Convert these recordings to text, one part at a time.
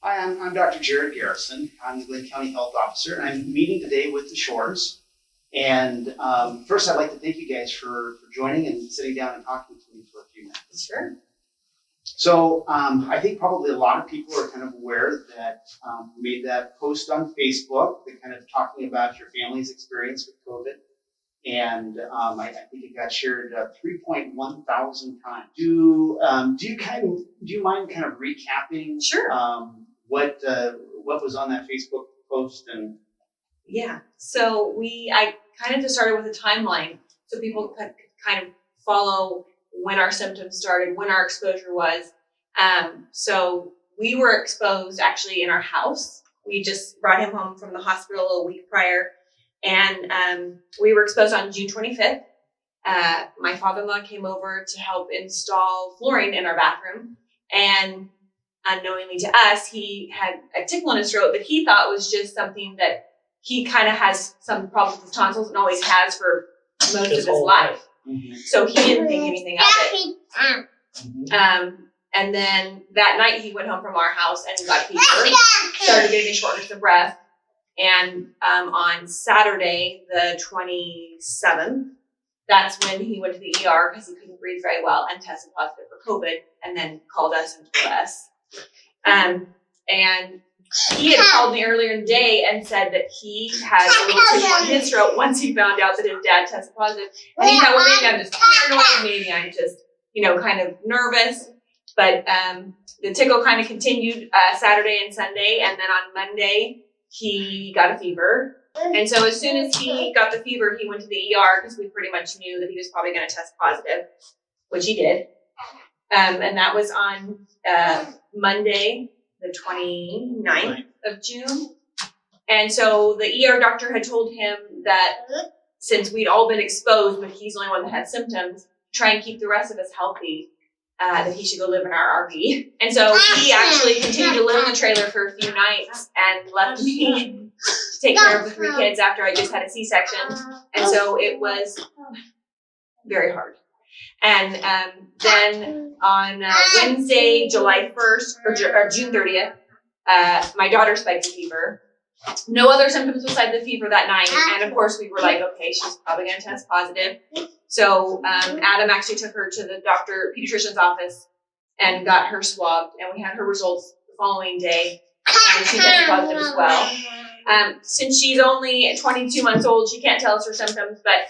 Hi, I'm Dr. Jared Garrison. I'm the Glenn County Health Officer, and I'm meeting today with the Schroers. And first, I'd like to thank you guys for joining and sitting down and talking to me for a few minutes. Sure. So I think probably a lot of people are kind of aware that we made that post on Facebook that kind of talking about your family's experience with COVID. And I think it got shared 3.1 thousand times. Do you mind kind of recapping? Sure. What was on that Facebook post? And yeah, so I kind of just started with a timeline so people could kind of follow when our symptoms started, when our exposure was. So we were exposed actually in our house. We just brought him home from the hospital a week prior. And we were exposed on June 25th. My father-in-law came over to help install flooring in our bathroom. And unknowingly to us, he had a tickle in his throat that he thought was just something that he kind of has some problems with tonsils and always has for most of his life. Mm-hmm. So he didn't think anything of it. Mm-hmm. And then that night he went home from our house and got fever, started getting shortness of breath. And on Saturday, the 27th, that's when he went to the ER because he couldn't breathe very well and tested positive for COVID, and then called us and told us. And he had called me earlier in the day and said that he had a little tickle in his throat once he found out that his dad tested positive. And he thought, well, maybe I'm just paranoid, maybe I'm just, kind of nervous. But the tickle kind of continued Saturday and Sunday, and then on Monday, he got a fever. And so as soon as he got the fever, he went to the ER because we pretty much knew that he was probably going to test positive, which he did. And that was on Monday, the 29th of June. And so the ER doctor had told him that since we'd all been exposed, but he's the only one that had symptoms, try and keep the rest of us healthy, that he should go live in our RV. And so he actually continued to live in the trailer for a few nights and left me to take care of the 3 kids after I just had a C-section. And so it was very hard. And then on Wednesday, July 1st, or June 30th, my daughter spiked a fever. No other symptoms besides the fever that night. And of course, we were like, okay, she's probably going to test positive. So Adam actually took her to the pediatrician's office and got her swabbed. And we had her results the following day. And she tested positive as well. Since she's only 22 months old, she can't tell us her symptoms, but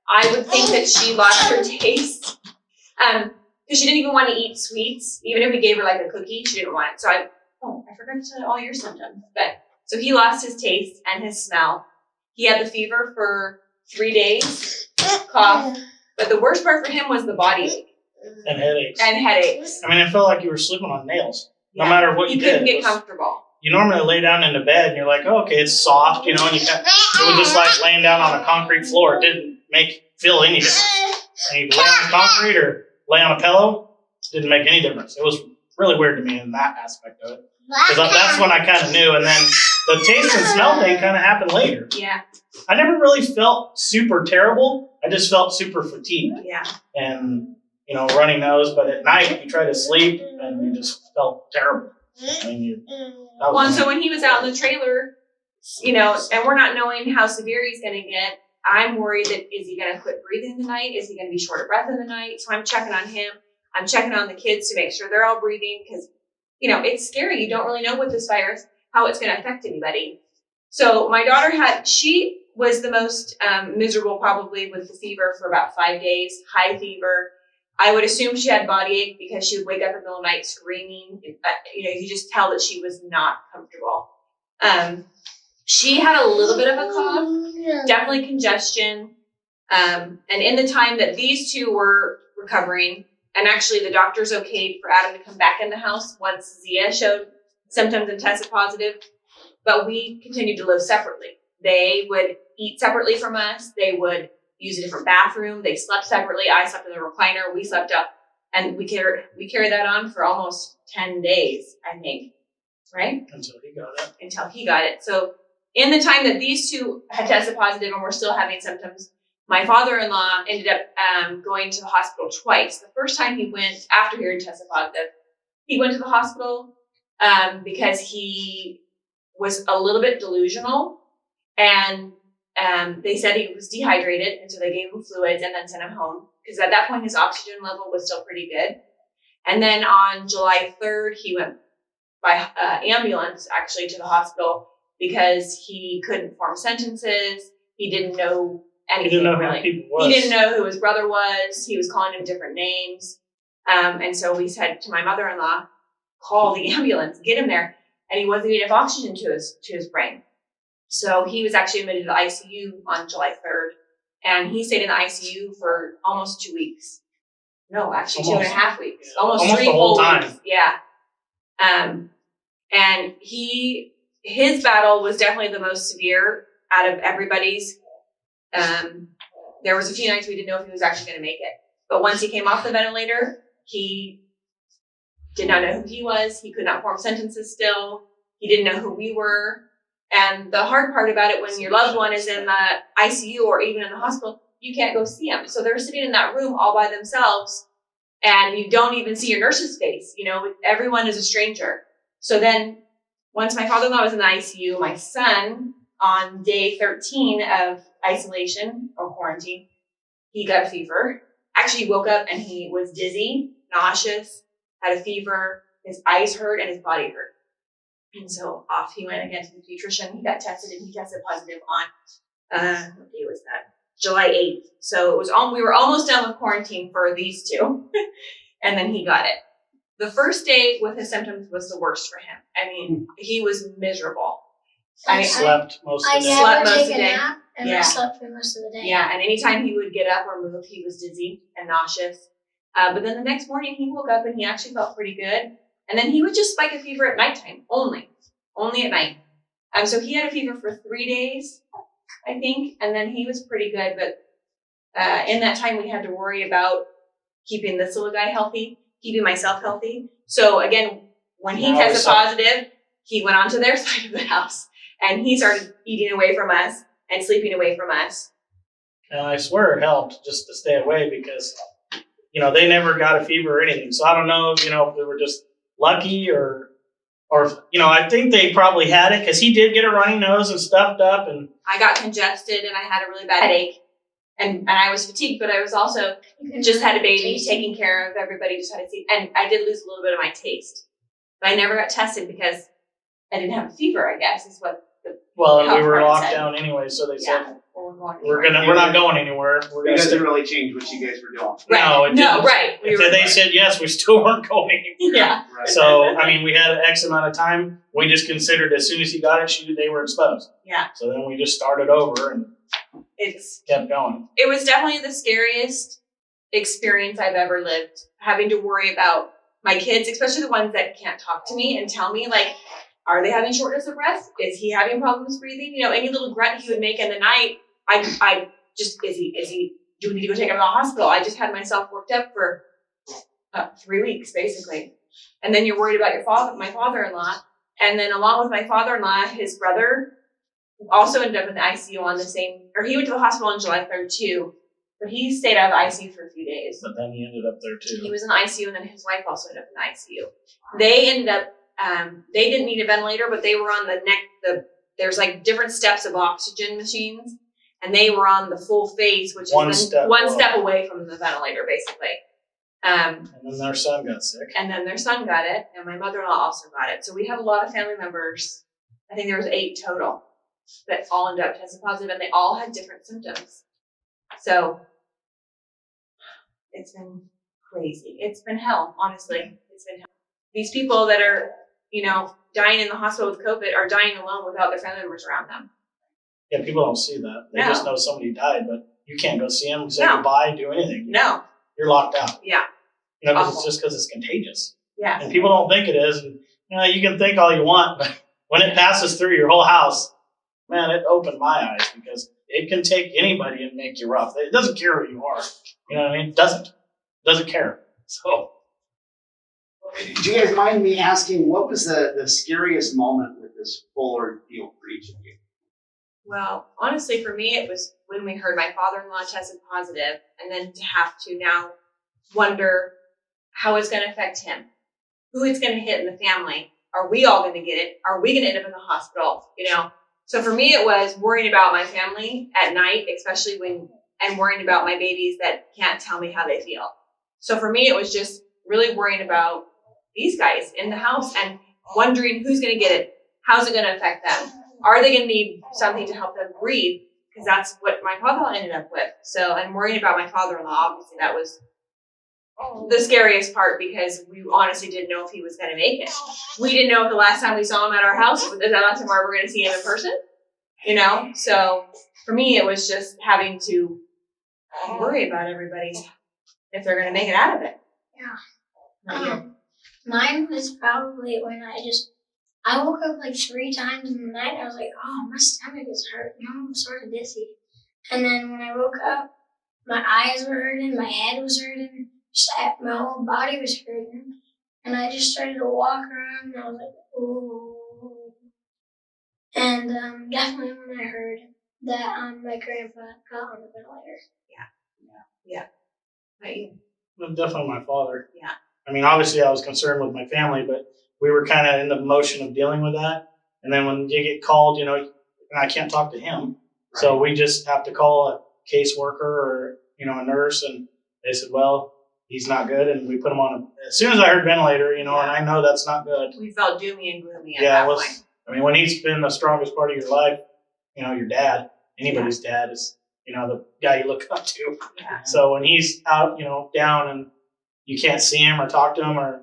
I would think that she lost her taste. Because she didn't even want to eat sweets. Even if we gave her like a cookie, she didn't want it. So I forgot to tell you all your symptoms. So he lost his taste and his smell. He had the fever for 3 days, cough. But the worst part for him was the body ache. And headaches. I mean, it felt like you were sleeping on nails. No matter what you did. You couldn't get comfortable. You normally lay down in the bed and you're like, oh, okay, it's soft, and it was just like laying down on a concrete floor. It didn't feel any different. And you lay on the concrete or lay on a pillow, it didn't make any difference. It was really weird to me in that aspect of it. Because that's when I kind of knew. And then the taste and smell thing kind of happened later. Yeah. I never really felt super terrible. I just felt super fatigued. Yeah. And, runny nose. But at night, you try to sleep and you just felt terrible. I mean, and so when he was out in the trailer, and we're not knowing how severe he's going to get, I'm worried that is he going to quit breathing in the night? Is he going to be short of breath in the night? So I'm checking on him. I'm checking on the kids to make sure they're all breathing because, it's scary. You don't really know with this virus how it's going to affect anybody. So my daughter she was the most miserable probably with the fever for about 5 days, high fever. I would assume she had body ache because she would wake up in the middle of the night screaming. You just tell that she was not comfortable. She had a little bit of a cough, definitely congestion. And in the time that these two were recovering, and actually the doctors okayed for Adam to come back in the house once Zia showed symptoms and tested positive, but we continued to live separately. They would eat separately from us. They would use a different bathroom. They slept separately. I slept in the recliner. We slept up, and we carried that on for almost 10 days, I think, right? Until he got it. So in the time that these two had tested positive and were still having symptoms, my father-in-law ended up going to the hospital twice. The first time he went after he had tested positive, he went to the hospital because he was a little bit delusional, and they said he was dehydrated, and so they gave him fluids and then sent him home because at that point his oxygen level was still pretty good. And then on July 3rd, he went by ambulance actually to the hospital because he couldn't form sentences. He didn't know anything. He didn't know really. who people was. He didn't know who his brother was. He was calling him different names. And so we said to my mother-in-law, call the ambulance, get him there. And he wasn't getting enough oxygen to his brain. So he was actually admitted to the ICU on July 3rd. And he stayed in the ICU for almost 2 weeks. No, actually Almost. 2.5 weeks. Yeah, Almost almost 3 the whole full time. weeks. Yeah. And his battle was definitely the most severe out of everybody's. There was a few nights we didn't know if he was actually going to make it. But once he came off the ventilator, he did not know who he was. He could not form sentences still. He didn't know who we were. And the hard part about it, when your loved one is in the ICU or even in the hospital, you can't go see them. So they're sitting in that room all by themselves, and you don't even see your nurse's face. You know, everyone is a stranger. So then once my father-in-law was in the ICU, my son, on day 13 of isolation or quarantine, he got a fever. Actually, he woke up and he was dizzy, nauseous, had a fever, his eyes hurt, and his body hurt. And so off he went again to the pediatrician. He got tested, and he tested positive on, what day was that? July 8th. So it was we were almost done with quarantine for these two. And then he got it. The first day with his symptoms was the worst for him. I mean, he was miserable. I slept most of I the day. slept never most take of the a day. nap, and Yeah. I slept for most of the day. Yeah, and anytime he would get up or move, he was dizzy and nauseous. But then the next morning he woke up and he actually felt pretty good. And then he would just spike a fever at nighttime, only at night. So he had a fever for 3 days, I think, and then he was pretty good. But in that time, we had to worry about keeping this little guy healthy, keeping myself healthy. So again, when he Now tested it's up. positive, he went onto their side of the house and he started eating away from us and sleeping away from us. And I swear it helped just to stay away because, they never got a fever or anything. So I don't know, if they were just lucky or I think they probably had it because he did get a runny nose and stuffed up. And I got congested and I had a really bad headache. And I was fatigued, but I was also just had a baby, taking care of everybody, just had to see. And I did lose a little bit of my taste. But I never got tested because I didn't have a fever, I guess, is what the and we were Health locked said. down anyway. So they said, we're we're not going anywhere. We're It going to doesn't stay. really change what you guys were doing. Right. No, it didn't. Right. If they said yes, we still weren't going anywhere. Yeah. Right. So, we had an X amount of time. We just considered as soon as he got it, they were exposed. Yeah. So then we just started over and kept going. It was definitely the scariest experience I've ever lived, having to worry about my kids, especially the ones that can't talk to me and tell me, like, are they having shortness of breath? Is he having problems breathing? Any little grunt he would make in the night, I just, do we need to go take him to the hospital? I just had myself worked up for 3 weeks, basically. And then you're worried about my father-in-law. And then along with my father-in-law, his brother also ended up in the ICU he went to the hospital on July 3rd too, but he stayed out of the ICU for a few days. But then he ended up there too. He was in the ICU, and then his wife also ended up in the ICU. They ended up, they didn't need a ventilator, but they were on there's like different steps of oxygen machines, and they were on the full face, which One is step one below. step away from the ventilator, basically. And then their son got sick. And then their son got it, and my mother-in-law also got it. So we have a lot of family members. I think there was 8 total that all ended up testing positive, and they all had different symptoms. So it's been crazy. It's been hell, honestly. It's been hell. These people that are, dying in the hospital with COVID are dying alone without their family members around them. Yeah, people don't see that. They No. just know somebody died, but you can't go see them, say No. goodbye, do anything. No. You're locked out. Yeah. Because Awful. it's just because it's contagious. Yeah. And people don't think it is. And you can think all you want, but when it passes through your whole house, man, it opened my eyes because it can take anybody and make you rough. It doesn't care who you are. You know what I mean? It doesn't care. So. Do you guys mind me asking, what was the scariest moment with this whole ordeal for each of you? Well, honestly, for me, it was when we heard my father-in-law tested positive, and then to have to now wonder how it's going to affect him, who it's going to hit in the family. Are we all going to get it? Are we going to end up in the hospital? You know? So for me, it was worrying about my family at night, especially when I'm worrying about my babies that can't tell me how they feel. So for me, it was just really worrying about these guys in the house and wondering who's going to get it. How's it going to affect them? Are they going to need something to help them breathe? Because that's what my father-in-law ended up with. So I'm worrying about my father-in-law. Obviously, that was the scariest part because we honestly didn't know if he was going to make it. We didn't know if the last time we saw him at our house was the last time we were going to see him in person. You know, so for me, it was just having to worry about everybody if they're going to make it out of it. Yeah. Mine was probably when I woke up like 3 times in the night. I was like, oh, my stomach is hurt. I'm sort of dizzy. And then when I woke up, my eyes were hurting, my head was hurting, my whole body was hurting. And I just started to walk around and I was like, ooh. And definitely when I heard that my grandpa got on the ventilator. Right. Well, definitely my father. Yeah. I mean, obviously I was concerned with my family, but we were kind of in the motion of dealing with that. And then when you get called, you know, and I can't talk to him. Right. So we just have to call a caseworker or, you know, a nurse. And they said, well, he's not good. And we put him on as soon as I heard ventilator, you know, and I know that's not good. We felt doomy and gloomy at Yeah, that it was, point. I mean, when he's been the strongest part of your life, you know, your dad, anybody's dad is, you know, the guy you look up to. Yeah. So when he's out, you know, down and you can't see him or talk to him or,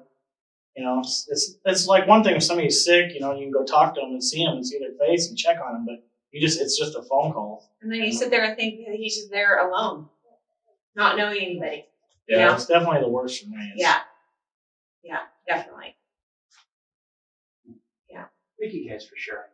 you know, it's like one thing if somebody's sick, you know, you can go talk to them and see him and see their face and check on them, but it's just a phone call. And then you sit there and think that he's just there alone, not knowing anybody. Yeah, You know? it's definitely the worst for me. Yeah, definitely. Thank you guys for sharing.